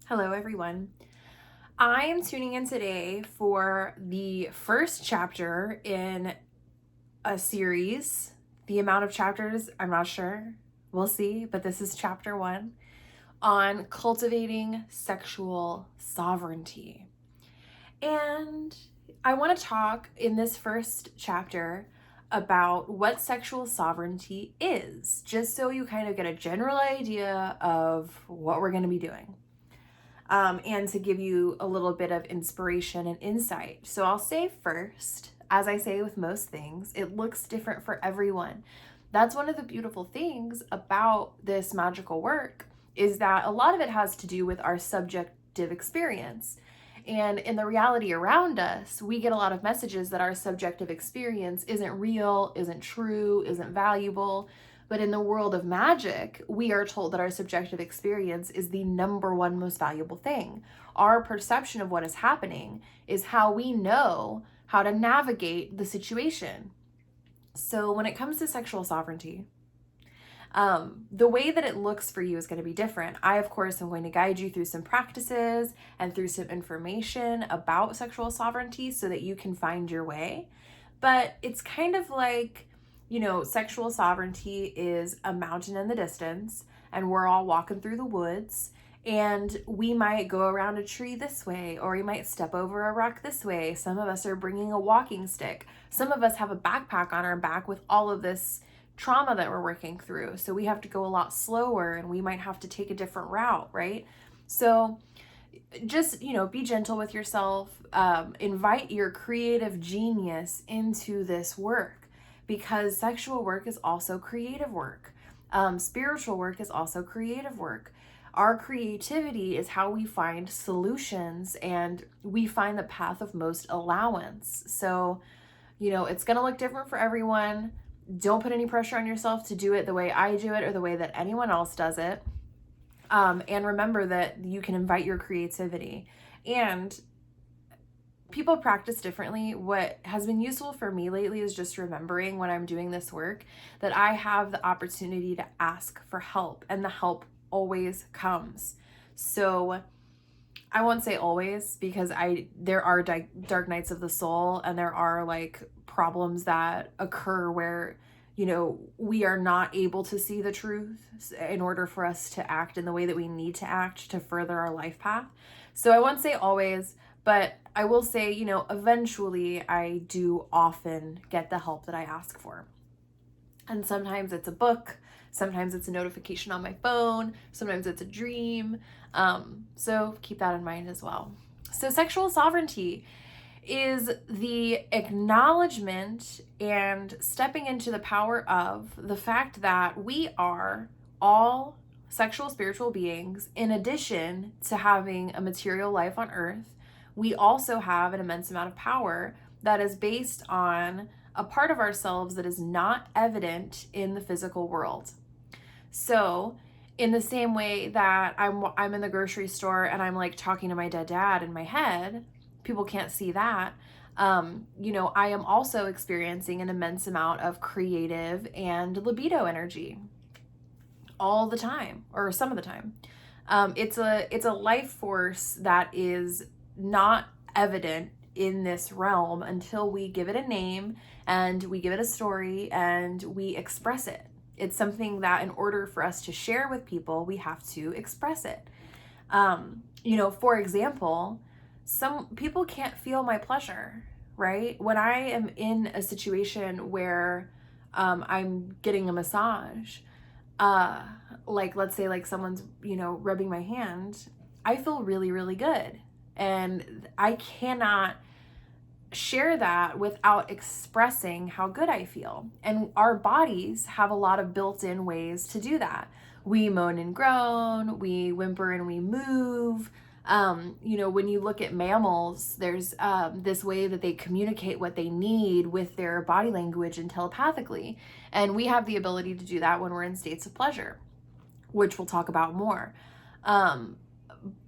Hello, everyone. I am tuning in today for the first chapter in a series. The amount of chapters, I'm not sure. We'll see, but this is chapter 1 on cultivating sexual sovereignty. And I want to talk in this first chapter about what sexual sovereignty is, just so you kind of get a general idea of what we're going to be doing. And to give you a little bit of inspiration and insight. So I'll say first, as I say with most things, it looks different for everyone. That's one of the beautiful things about this magical work, is that a lot of it has to do with our subjective experience. And in the reality around us, we get a lot of messages that our subjective experience isn't real, isn't true, isn't valuable. But in the world of magic, we are told that our subjective experience is the number one most valuable thing. Our perception of what is happening is how we know how to navigate the situation. So when it comes to sexual sovereignty, the way that it looks for you is going to be different. I, of course, am going to guide you through some practices and through some information about sexual sovereignty so that you can find your way. But it's kind of like, sexual sovereignty is a mountain in the distance, and we're all walking through the woods, and we might go around a tree this way, or we might step over a rock this way. Some of us are bringing a walking stick. Some of us have a backpack on our back with all of this trauma that we're working through. So we have to go a lot slower, and we might have to take a different route, right? So just, be gentle with yourself. Invite your creative genius into this work, because sexual work is also creative work. Spiritual work is also creative work. Our creativity is how we find solutions, and we find the path of most allowance. So, it's going to look different for everyone. Don't put any pressure on yourself to do it the way I do it or the way that anyone else does it. And remember that you can invite your creativity. And people practice differently. What has been useful for me lately is just remembering when I'm doing this work that I have the opportunity to ask for help, and the help always comes. So I won't say always, because there are dark nights of the soul, and there are like problems that occur where we are not able to see the truth in order for us to act in the way that we need to act to further our life path. So I won't say always, but I will say, eventually I do often get the help that I ask for. And sometimes it's a book, sometimes it's a notification on my phone, sometimes it's a dream. So keep that in mind as well. So sexual sovereignty is the acknowledgement and stepping into the power of the fact that we are all sexual spiritual beings. In addition to having a material life on earth, we also have an immense amount of power that is based on a part of ourselves that is not evident in the physical world. So in the same way that I'm in the grocery store and I'm like talking to my dead dad in my head, people can't see that. I am also experiencing an immense amount of creative and libido energy all the time, or some of the time. It's a life force that is not evident in this realm until we give it a name and we give it a story and we express it. It's something that in order for us to share with people, we have to express it. For example, some people can't feel my pleasure, right? When I am in a situation where I'm getting a massage, like let's say like someone's, rubbing my hand, I feel really, really good. And I cannot share that without expressing how good I feel. And our bodies have a lot of built-in ways to do that. We moan and groan, we whimper and we move. When you look at mammals, there's this way that they communicate what they need with their body language and telepathically. And we have the ability to do that when we're in states of pleasure, which we'll talk about more.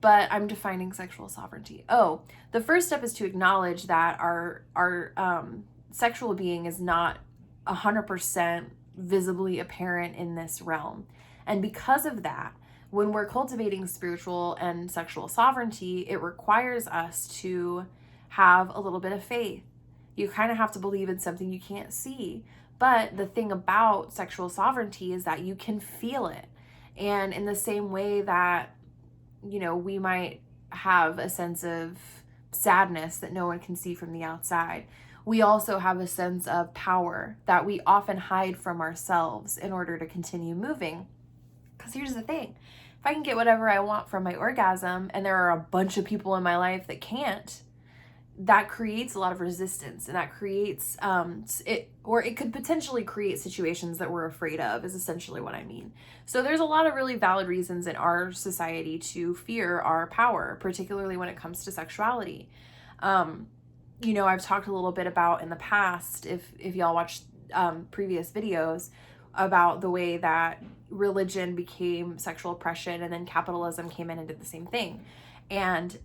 But I'm defining sexual sovereignty. Oh, the first step is to acknowledge that our sexual being is not 100% visibly apparent in this realm. And because of that, when we're cultivating spiritual and sexual sovereignty, it requires us to have a little bit of faith. You kind of have to believe in something you can't see. But the thing about sexual sovereignty is that you can feel it. And in the same way that, we might have a sense of sadness that no one can see from the outside, we also have a sense of power that we often hide from ourselves in order to continue moving. Because here's the thing. If I can get whatever I want from my orgasm and there are a bunch of people in my life that can't, that creates a lot of resistance, and that creates it could potentially create situations that we're afraid of, is essentially what I mean. So there's a lot of really valid reasons in our society to fear our power, particularly when it comes to sexuality. I've talked a little bit about in the past, if y'all watched previous videos, about the way that religion became sexual oppression, and then capitalism came in and did the same thing. And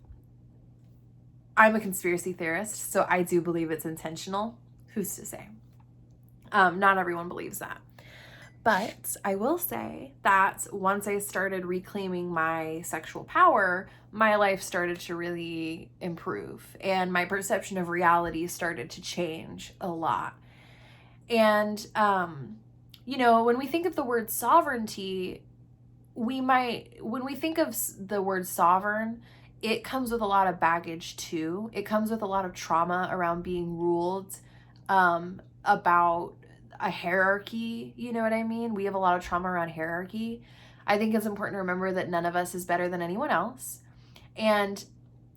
I'm a conspiracy theorist, so I do believe it's intentional. Who's to say? Not everyone believes that. But I will say that once I started reclaiming my sexual power, my life started to really improve, and my perception of reality started to change a lot. And, when we think of the word sovereignty, when we think of the word sovereign, it comes with a lot of baggage too. It comes with a lot of trauma around being ruled, about a hierarchy. You know what I mean? We have a lot of trauma around hierarchy. I think it's important to remember that none of us is better than anyone else. And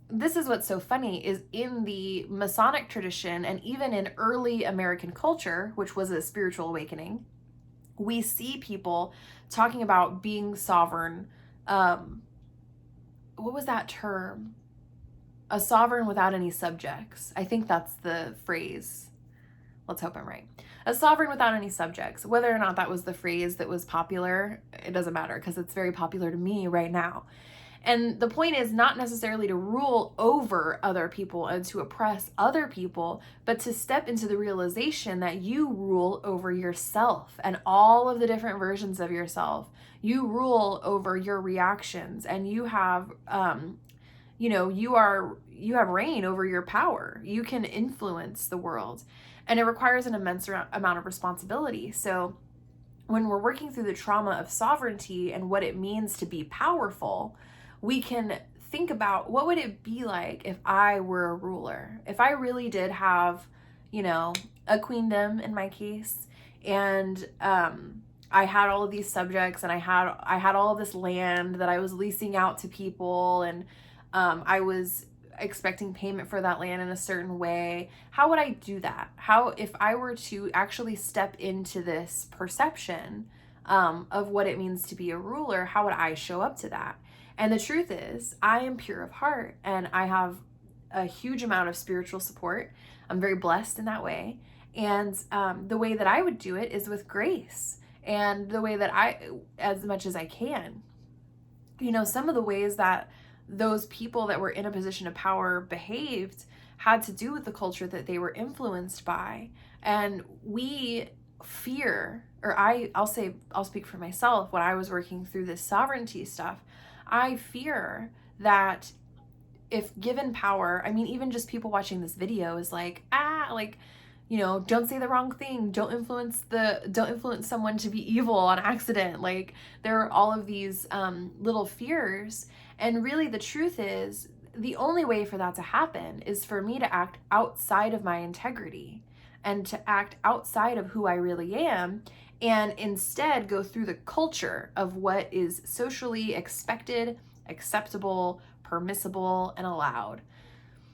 this is what's so funny, is in the Masonic tradition, and even in early American culture, which was a spiritual awakening, we see people talking about being sovereign. What was that term? A sovereign without any subjects. I think that's the phrase. Let's hope I'm right. A sovereign without any subjects. Whether or not that was the phrase that was popular, it doesn't matter, because it's very popular to me right now. And the point is not necessarily to rule over other people and to oppress other people, but to step into the realization that you rule over yourself and all of the different versions of yourself. You rule over your reactions, and you have, you have reign over your power. You can influence the world, and it requires an immense amount of responsibility. So when we're working through the trauma of sovereignty and what it means to be powerful, we can think about, what would it be like if I were a ruler? If I really did have, a queendom in my case, and I had all of these subjects, and I had all of this land that I was leasing out to people, and I was expecting payment for that land in a certain way. How would I do that? If I were to actually step into this perception of what it means to be a ruler, how would I show up to that? And the truth is, I am pure of heart, and I have a huge amount of spiritual support. I'm very blessed in that way. And the way that I would do it is with grace, and the way that as much as I can. Some of the ways that those people that were in a position of power behaved had to do with the culture that they were influenced by. And we fear, or I'll speak for myself, when I was working through this sovereignty stuff, I fear that if given power, even just people watching this video is like, don't say the wrong thing. Don't influence someone to be evil on accident. Like, there are all of these little fears. And really the truth is, the only way for that to happen is for me to act outside of my integrity and to act outside of who I really am, and instead go through the culture of what is socially expected, acceptable, permissible, and allowed.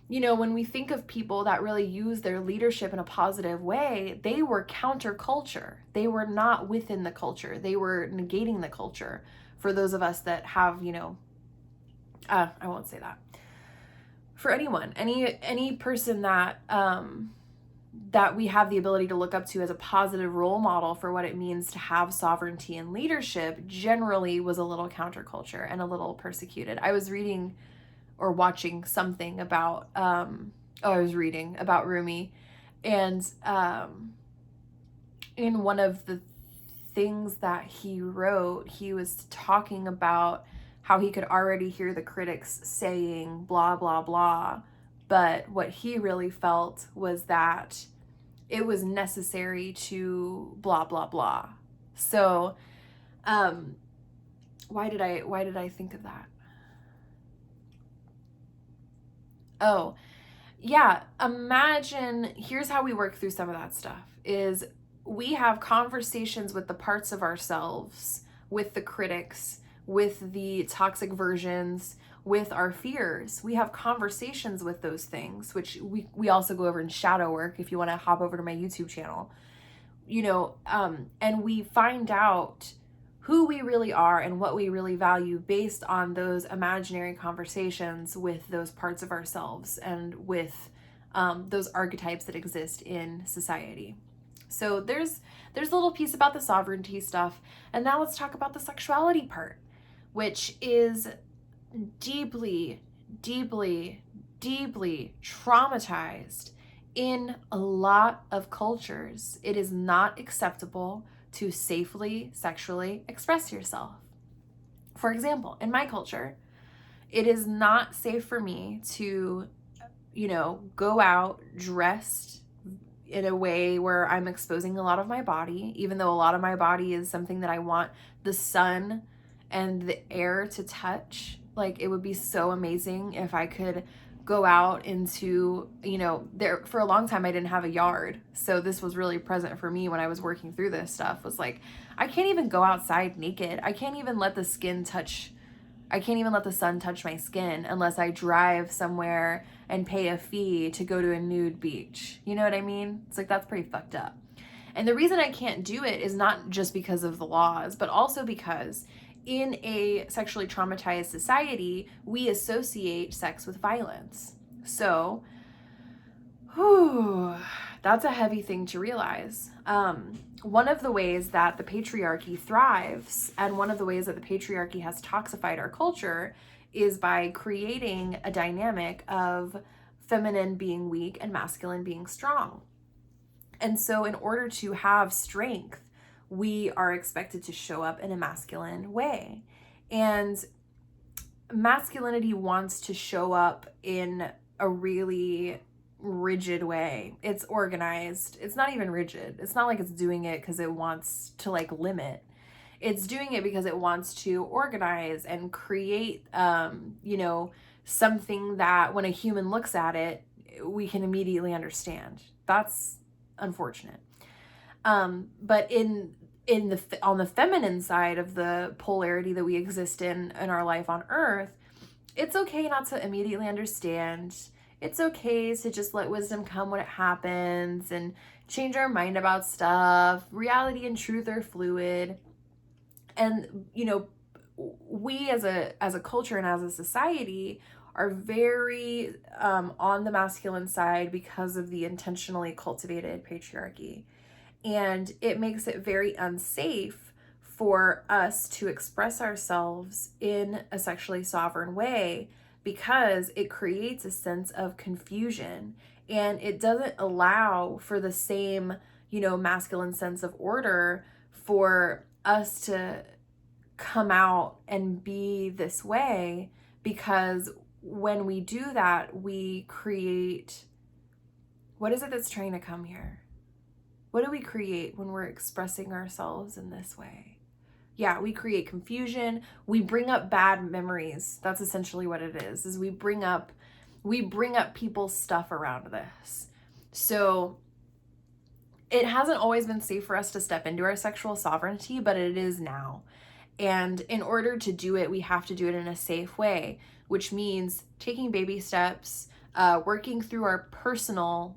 When we think of people that really use their leadership in a positive way, they were counterculture. They were not within the culture. They were negating the culture. For those of us that have, I won't say that. For anyone, any person that that we have the ability to look up to as a positive role model for what it means to have sovereignty and leadership, generally was a little counterculture and a little persecuted. I was reading or watching something about, I was reading about Rumi, and in one of the things that he wrote, he was talking about how he could already hear the critics saying blah, blah, blah. But what he really felt was that it was necessary to blah, blah, blah. So, why did I think of that? Oh, yeah, imagine, here's how we work through some of that stuff, is we have conversations with the parts of ourselves, with the critics, with the toxic versions, with our fears. We have conversations with those things, which we also go over in shadow work if you want to hop over to my YouTube channel. And we find out who we really are and what we really value based on those imaginary conversations with those parts of ourselves and with those archetypes that exist in society. So there's a little piece about the sovereignty stuff. And now let's talk about the sexuality part, which is deeply, deeply, deeply traumatized in a lot of cultures. It is not acceptable to safely sexually express yourself. For example, in my culture, it is not safe for me to, go out dressed in a way where I'm exposing a lot of my body, even though a lot of my body is something that I want the sun and the air to touch. Like, it would be so amazing if I could go out into, there for a long time I didn't have a yard. So this was really present for me when I was working through this stuff, was like, I can't even go outside naked. I can't even let the sun touch my skin unless I drive somewhere and pay a fee to go to a nude beach. You know what I mean? It's like, that's pretty fucked up. And the reason I can't do it is not just because of the laws, but also because in a sexually traumatized society, we associate sex with violence. So, that's a heavy thing to realize. One of the ways that the patriarchy thrives, and one of the ways that the patriarchy has toxified our culture, is by creating a dynamic of feminine being weak and masculine being strong. And so in order to have strength, we are expected to show up in a masculine way. And masculinity wants to show up in a really rigid way. It's organized. It's not even rigid. It's not like it's doing it because it wants to limit. It's doing it because it wants to organize and create, something that when a human looks at it, we can immediately understand. That's unfortunate. But on the feminine side of the polarity that we exist in our life on Earth, it's okay not to immediately understand. It's okay to just let wisdom come when it happens and change our mind about stuff. Reality and truth are fluid. And, we as a culture and as a society are very on the masculine side because of the intentionally cultivated patriarchy. And it makes it very unsafe for us to express ourselves in a sexually sovereign way, because it creates a sense of confusion and it doesn't allow for the same, masculine sense of order for us to come out and be this way. Because when we do that, we create, what is it that's trying to come here? What do we create when we're expressing ourselves in this way? Yeah, we create confusion. We bring up bad memories. That's essentially what it is we bring up people's stuff around this. So it hasn't always been safe for us to step into our sexual sovereignty, but it is now. And in order to do it, we have to do it in a safe way, which means taking baby steps, working through our personal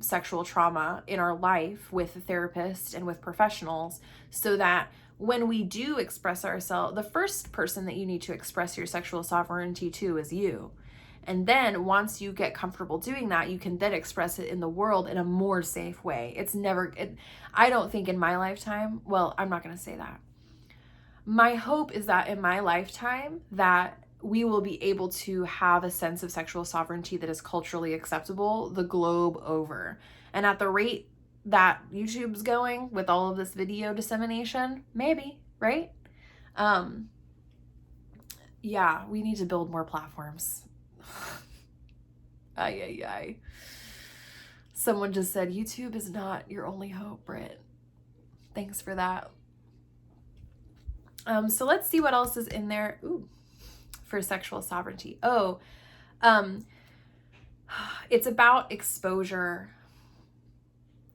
sexual trauma in our life with a therapist and with professionals, so that when we do express ourselves, the first person that you need to express your sexual sovereignty to is you. And then once you get comfortable doing that, you can then express it in the world in a more safe way. I don't think in my lifetime, well, I'm not going to say that. My hope is that in my lifetime that we will be able to have a sense of sexual sovereignty that is culturally acceptable the globe over. And at the rate that YouTube's going with all of this video dissemination? Maybe, right? Yeah, we need to build more platforms. Ay. Someone just said, YouTube is not your only hope, Britt. Thanks for that. So let's see what else is in there. Ooh, for sexual sovereignty. It's about exposure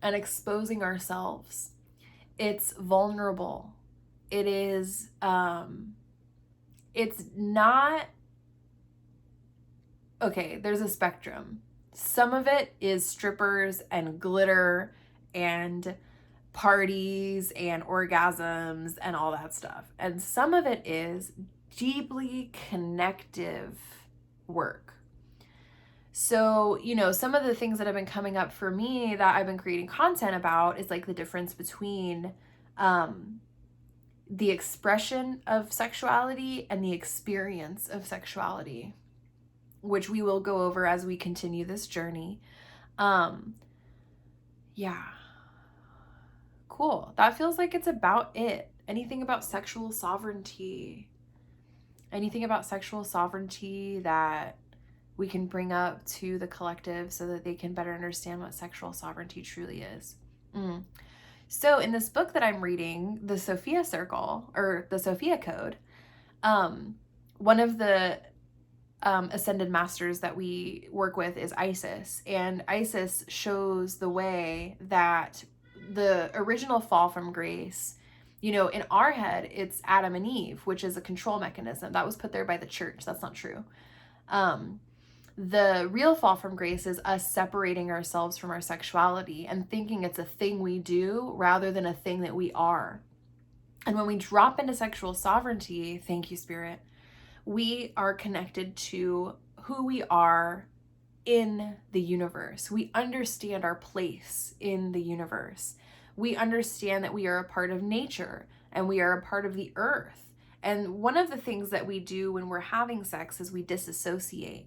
and exposing ourselves. It's vulnerable. It is, it's not, okay, there's a spectrum. Some of it is strippers and glitter and parties and orgasms and all that stuff. And some of it is deeply connective work. So, you know, some of the things that have been coming up for me that I've been creating content about is like the difference between the expression of sexuality and the experience of sexuality, which we will go over as we continue this journey. Yeah. Cool. That feels like it's about it. Anything about sexual sovereignty? Anything about sexual sovereignty that we can bring up to the collective so that they can better understand what sexual sovereignty truly is? So in this book that I'm reading, the Sophia Circle, or the Sophia Code, one of the ascended masters that we work with is Isis, and Isis shows the way that the original fall from grace, you know, in our head, it's Adam and Eve, which is a control mechanism that was put there by the church. That's not true. The real fall from grace is us separating ourselves from our sexuality and thinking it's a thing we do rather than a thing that we are. And when we drop into sexual sovereignty, thank you, Spirit, we are connected to who we are in the universe. We understand our place in the universe. We understand that we are a part of nature and we are a part of the earth. And one of the things that we do when we're having sex is we disassociate,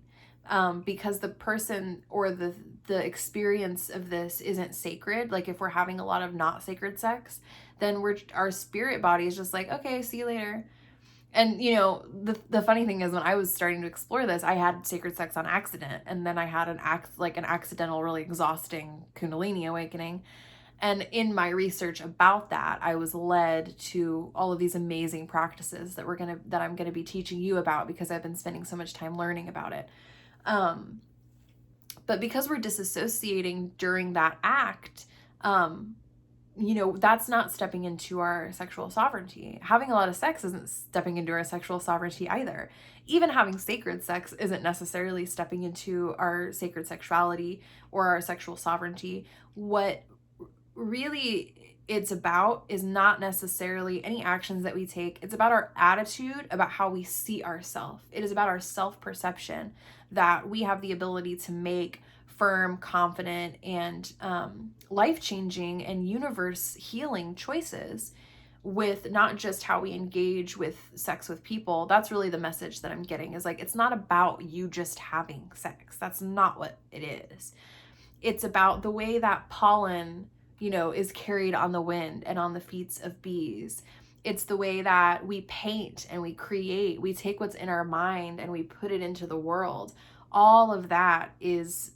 because the person or the experience of this isn't sacred. Like if we're having a lot of not sacred sex, then our spirit body is just like, okay, see you later. And, you know, the funny thing is when I was starting to explore this, I had sacred sex on accident. And then I had an accidental, really exhausting Kundalini awakening. And in my research about that, I was led to all of these amazing practices that I'm going to be teaching you about because I've been spending so much time learning about it. But because we're disassociating during that act, you know, that's not stepping into our sexual sovereignty. Having a lot of sex isn't stepping into our sexual sovereignty either. Even having sacred sex isn't necessarily stepping into our sacred sexuality or our sexual sovereignty. What really it's about is not necessarily any actions that we take. It's about our attitude, about how we see ourselves. It is about our self-perception that we have the ability to make firm, confident, and life-changing and universe-healing choices with not just how we engage with sex with people. That's really the message that I'm getting, is like, it's not about you just having sex. That's not what it is. It's about the way that pollen, you know, is carried on the wind and on the feet of bees. It's the way that we paint and we create. We take what's in our mind and we put it into the world. All of that is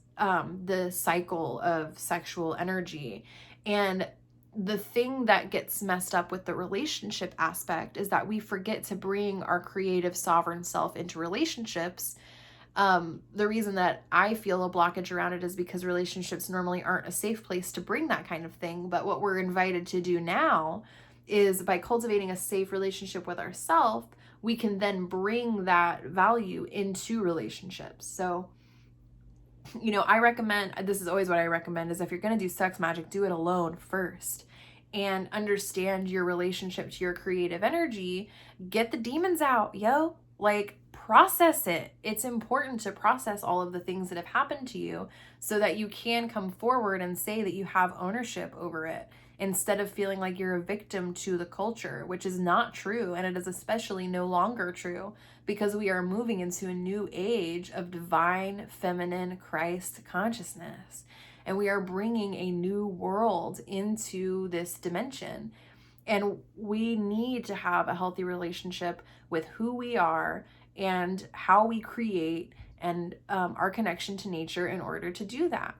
the cycle of sexual energy. And the thing that gets messed up with the relationship aspect is that we forget to bring our creative sovereign self into relationships. The reason that I feel a blockage around it is because relationships normally aren't a safe place to bring that kind of thing. But what we're invited to do now is, by cultivating a safe relationship with ourselves, we can then bring that value into relationships. So, you know, I recommend, this is always what I recommend, is if you're going to do sex magic, do it alone first and understand your relationship to your creative energy. Get the demons out, yo. Like, process it. It's important to process all of the things that have happened to you so that you can come forward and say that you have ownership over it, instead of feeling like you're a victim to the culture, which is not true. And it is especially no longer true because we are moving into a new age of divine feminine Christ consciousness. and we are bringing a new world into this dimension. And we need to have a healthy relationship with who we are and how we create and our connection to nature in order to do that.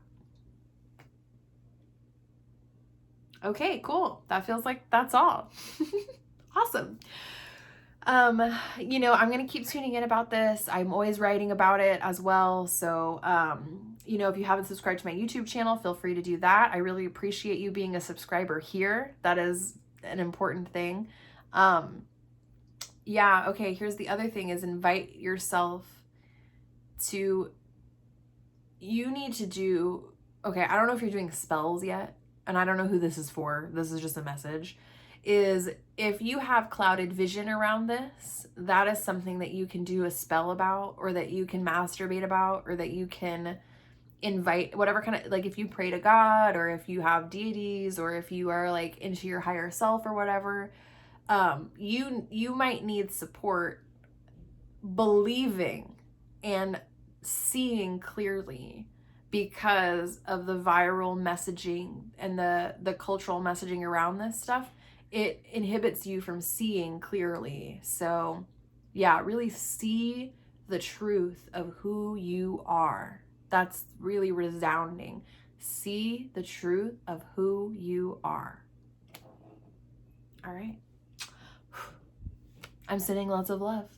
Okay, cool. That feels like that's all. Awesome. You know, I'm going to keep tuning in about this. I'm always writing about it as well. So, you know, if you haven't subscribed to my YouTube channel, feel free to do that. I really appreciate you being a subscriber here. That is an important thing. Yeah, okay, here's the other thing is invite yourself to, you need to do, okay, I don't know if you're doing spells yet, and I don't know who this is for. This is just a message. Is if you have clouded vision around this, that is something that you can do a spell about, or that you can masturbate about, or that you can invite whatever kind of, like if you pray to God, or if you have deities, or if you are like into your higher self or whatever, you might need support believing and seeing clearly, because of the viral messaging and the cultural messaging around this stuff. It inhibits you from seeing clearly. So yeah, really see the truth of who you are. That's really resounding. See the truth of who you are. All right. I'm sending lots of love.